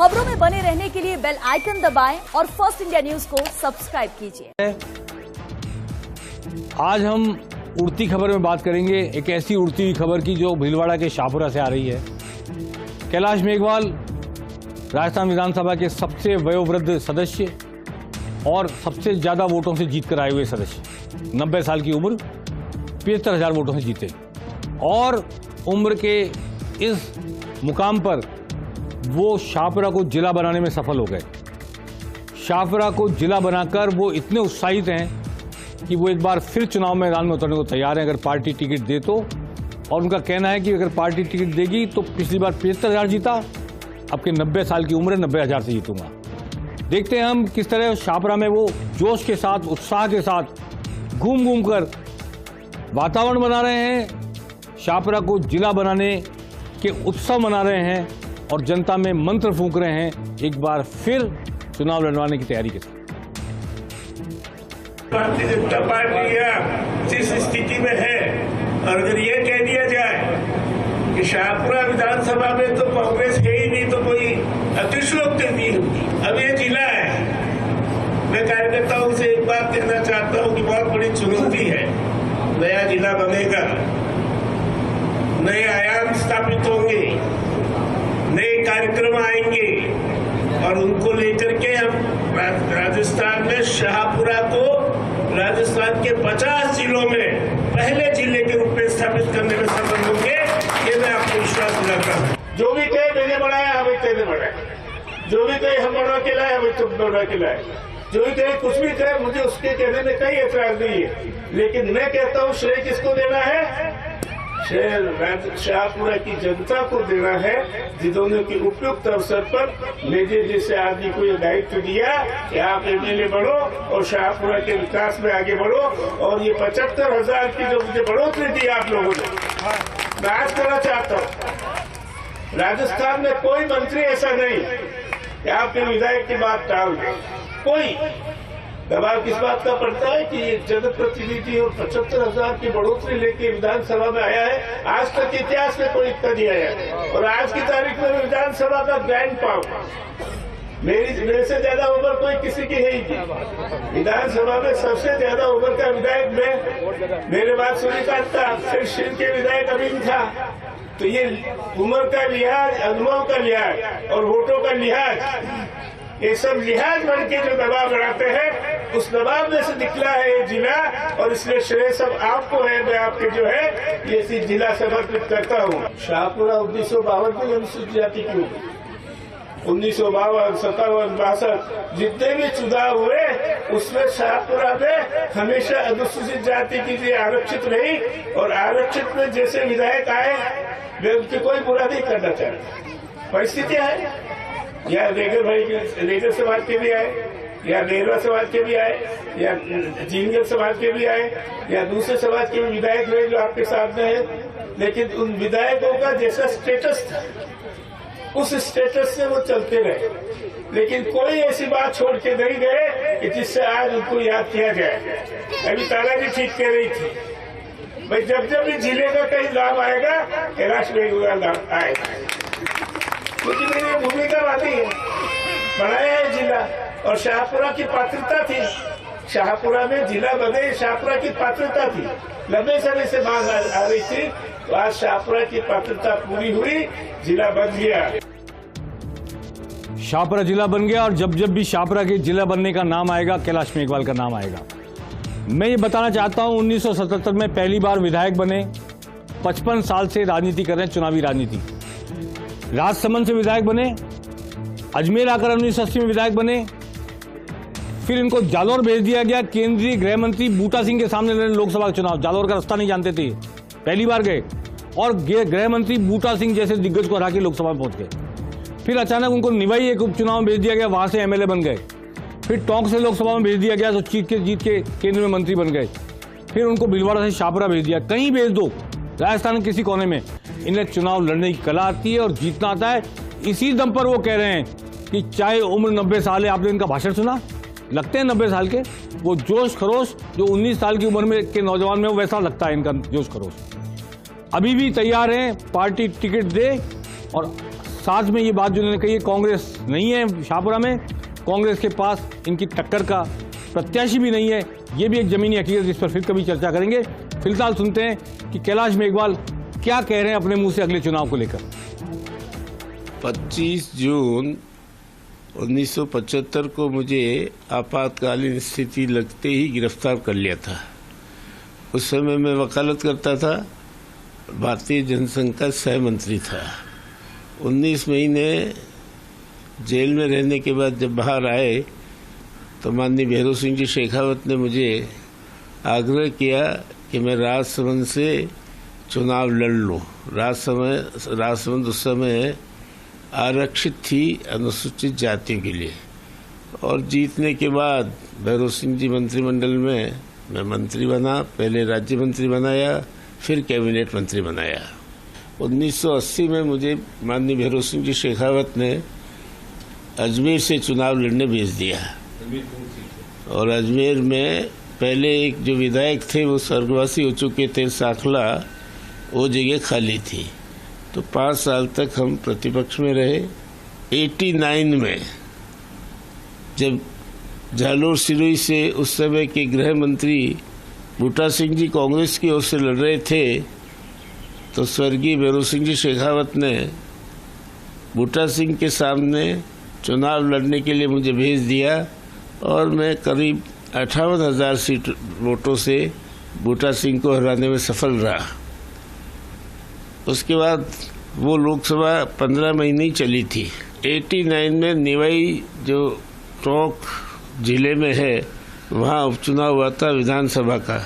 खबरों में बने रहने के लिए बेल आइकन दबाएं और फर्स्ट इंडिया न्यूज को सब्सक्राइब कीजिए। आज हम उड़ती खबर में बात करेंगे, एक ऐसी उड़ती हुई खबर की जो भीलवाड़ा के शाहपुरा से आ रही है। कैलाश मेघवाल राजस्थान विधानसभा के सबसे वयोवृद्ध सदस्य और सबसे ज्यादा वोटों से जीतकर आए हुए सदस्य, 90 साल की उम्र, 75,000 वोटों से जीते और उम्र के इस मुकाम पर वो शाहपुरा को जिला बनाने में सफल हो गए। शाहपुरा को जिला बनाकर वो इतने उत्साहित हैं कि वो एक बार फिर चुनाव मैदान में उतरने को तैयार हैं अगर पार्टी टिकट दे तो। और उनका कहना है कि अगर पार्टी टिकट देगी तो पिछली बार 75,000 जीता, अब के 90 साल की उम्र है, 90,000 से जीतूंगा। देखते हैं हम किस तरह शाहपुरा में वो जोश के साथ, उत्साह के साथ घूम घूम कर वातावरण बना रहे हैं, शाहपुरा को जिला बनाने के उत्सव मना रहे हैं और जनता में मंत्र फूंक रहे हैं एक बार फिर चुनाव लड़वाने की तैयारी के साथ। भारतीय जनता पार्टी जिस स्थिति में है, और अगर ये कह दिया जाए कि शाहपुरा विधानसभा में तो कांग्रेस है ही नहीं तो कोई अतिशयोक्ति नहीं होगी। अब ये जिला है, मैं कार्यकर्ताओं से एक बात कहना चाहता हूँ कि बहुत बड़ी चुनौती है। नया जिला बनेगा, नए आयाम स्थापित होंगे, नए कार्यक्रम आएंगे और उनको लेकर के हम राजस्थान में शाहपुरा को राजस्थान के 50 जिलों में पहले जिले के रूप में स्थापित करने में सफल होंगे, ये मैं आपको विश्वास दिलाता हूँ। जो भी कहे मैंने बढ़ाया, हमें तेने बढ़ाया, जो भी कहे हम बढ़ा के लाए, हमें तुम बढ़ा के लाए, जो भी कहे कुछ भी कहे, मुझे उसके कहने में कोई ऐतराज नहीं है। लेकिन मैं कहता हूँ श्रेय किसको देना है? शाहपुरा की जनता को देना है, जिन्होंने की उपयुक्त अवसर पर मेरे जैसे आदमी को यह दायित्व दिया कि आप एमएलए बढ़ो और शाहपुरा के विकास में आगे बढ़ो। और ये 75,000 की जो मुझे बढ़ोतरी दी आप लोगों ने, मैं आज करना चाहता हूँ, राजस्थान में कोई मंत्री ऐसा नहीं कि आपके विधायक की बात टाल दे। कोई दबाव किस बात का पड़ता है कि ये जनप्रतिनिधि और 75,000 की बढ़ोतरी लेके विधानसभा में आया है। आज तक इतिहास में कोई इतना नहीं आया है और आज की तारीख में विधानसभा का ग्रैंड पावर, मेरे से ज्यादा उम्र कोई किसी की है ही नहीं। विधानसभा में सबसे ज्यादा उम्र का विधायक मैं, मेरे बात सुनी था, फिर शिव के विधायक अभी था। तो ये उम्र का लिहाज, अनुभव का लिहाज और वोटों का लिहाज, ये सब लिहाज बन के जो दबाव बढ़ाते हैं, उस दबाव में से निकला है ये जिला। और इसलिए श्रेय सब आपको है, मैं आपके जो है ये जिला समर्पित करता हूँ। शाहपुरा 1952 में अनुसूचित जाति की होगी, 1952, 57, 62 जितने भी चुनाव हुए उसमें शाहपुरा में हमेशा अनुसूचित जाति की लिए आरक्षित रही। और आरक्षित में जैसे विधायक आए, मैं उनकी कोई बुरा नहीं करना चाहता। परिस्थितियां है, या रेगर भाई के, रेगर समाज के भी आए, या नेहरा समाज के भी आए, या जिंगल समाज के भी आए, या दूसरे समाज के भी विधायक हुए जो आपके सामने है। लेकिन उन विधायकों का जैसा स्टेटस था, उस स्टेटस से वो चलते रहे। लेकिन कोई ऐसी बात छोड़ के नहीं गए कि जिससे आज उनको याद किया जाए। अभी तारा जी ठीक कह रही थी, भाई जब जब भी जिले का कहीं नाम आएगा, कैलाश मेघवाल नाम आएगा, क्योंकि मेरी भूमिका आती है, बनाया है जिला। और शाहपुरा की पात्रता थी, शाहपुरा में जिला बने, शाहपुरा की पात्रता थी, लंबे समय से मांग आ रही थी। तो आज शाहपुरा की पात्रता पूरी हुई, जिला बन गया। शाहपुरा जिला बन गया और जब जब भी शाहपुरा के जिला बनने का नाम आएगा, कैलाश मेघवाल का नाम आएगा। मैं ये बताना चाहता हूं, 1977 में पहली बार विधायक बने, 55 साल से राजनीति कर रहे हैं, चुनावी राजनीति। राजसमंद से विधायक बने, अजमेर आकर 1980 में विधायक बने, फिर इनको जालौर भेज दिया गया। केंद्रीय गृह मंत्री बूटा सिंह के सामने लड़े लोकसभा का चुनाव, जालौर का रास्ता नहीं जानते थे, पहली बार गए और गृह मंत्री बूटा सिंह जैसे दिग्गज को हरा के लोकसभा में पहुंच गए। फिर अचानक उनको निवाई एक उपचुनाव में भेज दिया गया, वहां से एमएलए बन गए। फिर टोंक से लोकसभा में भेज दिया गया तो जीत के केंद्र में मंत्री बन गए। फिर उनको भीलवाड़ा से शाहपुरा भेज दिया, कहीं भेज दो, राजस्थान के किसी कोने में, इन्हें चुनाव लड़ने की कला आती है और जीतना आता है। इसी दम पर वो कह रहे हैं कि चाहे उम्र 90 साल है, आपने इनका भाषण सुना, लगते हैं 90 साल के, वो जोश खरोश जो 19 साल की उम्र में के नौजवान में वो वैसा लगता है इनका जोश खरोश। अभी भी तैयार हैं, पार्टी टिकट दे और साथ में ये बात जो उन्होंने कही है, कांग्रेस नहीं है शाहपुरा में, कांग्रेस के पास इनकी टक्कर का प्रत्याशी भी नहीं है। ये भी एक जमीनी हकीकत, जिस पर फिर कभी चर्चा करेंगे। फिलहाल सुनते हैं कि कैलाश मेघवाल क्या कह रहे हैं अपने मुंह से अगले चुनाव को लेकर। 25 जून 1975 को मुझे आपातकालीन स्थिति लगते ही गिरफ्तार कर लिया था। उस समय मैं वकालत करता था, भारतीय जनसंघ का सह मंत्री था। 19 महीने जेल में रहने के बाद जब बाहर आए तो माननीय भैरव सिंह जी शेखावत ने मुझे आग्रह किया कि मैं राजसमंद से चुनाव लड़ लूँ। राजसमंद उस समय आरक्षित थी अनुसूचित जातियों के लिए, और जीतने के बाद भैरव सिंह जी मंत्रिमंडल में मैं मंत्री बना। पहले राज्य मंत्री बनाया, फिर कैबिनेट मंत्री बनाया। 1980 में मुझे माननीय भैरव सिंह जी शेखावत ने अजमेर से चुनाव लड़ने भेज दिया, और अजमेर में पहले एक जो विधायक थे वो स्वर्गवासी हो चुके थे, साखला, वो जगह खाली थी। तो 5 साल तक हम प्रतिपक्ष में रहे। 89 में जब जालोर सिरोही से उस समय के गृह मंत्री बूटा सिंह जी कांग्रेस की ओर से लड़ रहे थे, तो स्वर्गीय भैरव सिंह जी शेखावत ने बूटा सिंह के सामने चुनाव लड़ने के लिए मुझे भेज दिया, और मैं करीब 58,000 वोटों से बूटा सिंह को हराने में सफल रहा। उसके बाद वो लोकसभा 15 महीने ही चली थी। 89 में निवाई जो टोंक जिले में है, वहाँ उपचुनाव हुआ था विधानसभा का।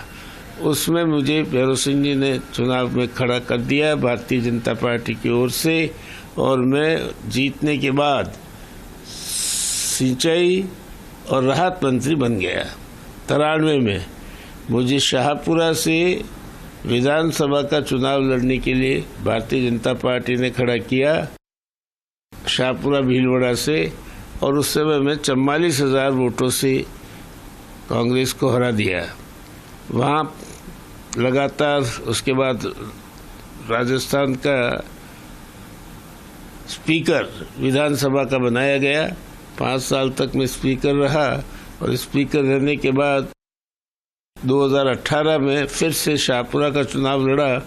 उसमें मुझे भैरव सिंह जी ने चुनाव में खड़ा कर दिया भारतीय जनता पार्टी की ओर से, और मैं जीतने के बाद सिंचाई और राहत मंत्री बन गया। 93 में मुझे शाहपुरा से विधानसभा का चुनाव लड़ने के लिए भारतीय जनता पार्टी ने खड़ा किया, शाहपुरा भीलवाड़ा से, और उस समय में 44,000 वोटों से कांग्रेस को हरा दिया। वहाँ लगातार उसके बाद राजस्थान का स्पीकर विधानसभा का बनाया गया। 5 साल तक मैं स्पीकर रहा, और स्पीकर रहने के बाद 2018 में फिर से शाहपुरा का चुनाव लड़ा,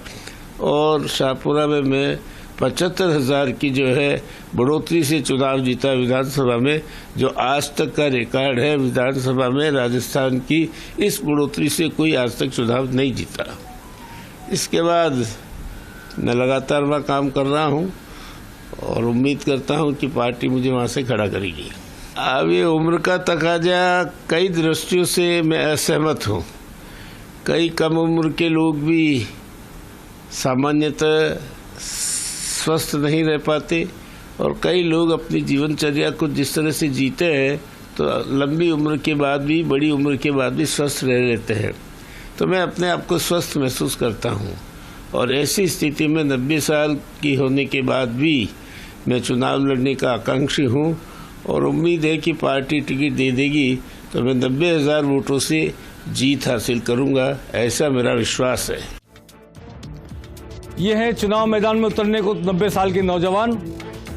और शाहपुरा में मैं 75,000 की जो है बढ़ोतरी से चुनाव जीता विधानसभा में, जो आज तक का रिकॉर्ड है विधानसभा में। राजस्थान की इस बढ़ोतरी से कोई आज तक चुनाव नहीं जीता। इसके बाद मैं लगातार वहाँ काम कर रहा हूँ, और उम्मीद करता हूँ कि पार्टी मुझे वहाँ से खड़ा करेगी। अब ये उम्र का तकाजा कई दृष्टियों से मैं असहमत हूँ। कई कम उम्र के लोग भी सामान्यतः स्वस्थ नहीं रह पाते, और कई लोग अपनी जीवनचर्या को जिस तरह से जीते हैं तो लंबी उम्र के बाद भी, बड़ी उम्र के बाद भी स्वस्थ रह लेते हैं। तो मैं अपने आप को स्वस्थ महसूस करता हूँ, और ऐसी स्थिति में 90 साल की होने के बाद भी मैं चुनाव लड़ने का आकांक्षी हूँ, और उम्मीद है कि पार्टी टिकट दे देगी तो मैं 90,000 वोटों से जीत हासिल करूँगा, ऐसा मेरा विश्वास है। ये है चुनाव मैदान में उतरने को 90 साल के नौजवान।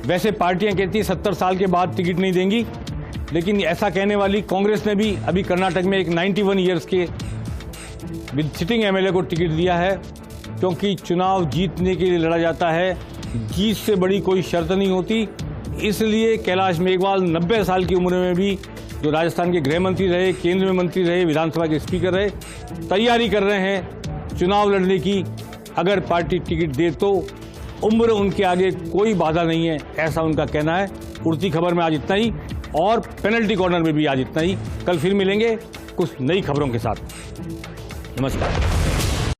वैसे पार्टियां कहती 70 साल के बाद टिकट नहीं देंगी, लेकिन ऐसा कहने वाली कांग्रेस ने भी अभी कर्नाटक में एक 91 ईयर्स के सिटिंग एमएलए को टिकट दिया है, क्योंकि चुनाव जीतने के लिए लड़ा जाता है, जीत से बड़ी कोई शर्त नहीं होती। इसलिए कैलाश मेघवाल 90 साल की उम्र में भी, जो राजस्थान के गृह मंत्री रहे, केंद्र में मंत्री रहे, विधानसभा के स्पीकर रहे, तैयारी कर रहे हैं चुनाव लड़ने की। अगर पार्टी टिकट दे तो उम्र उनके आगे कोई बाधा नहीं है, ऐसा उनका कहना है। उड़ती खबर में आज इतना ही, और पेनल्टी कॉर्नर में भी आज इतना ही। कल फिर मिलेंगे कुछ नई खबरों के साथ। नमस्कार।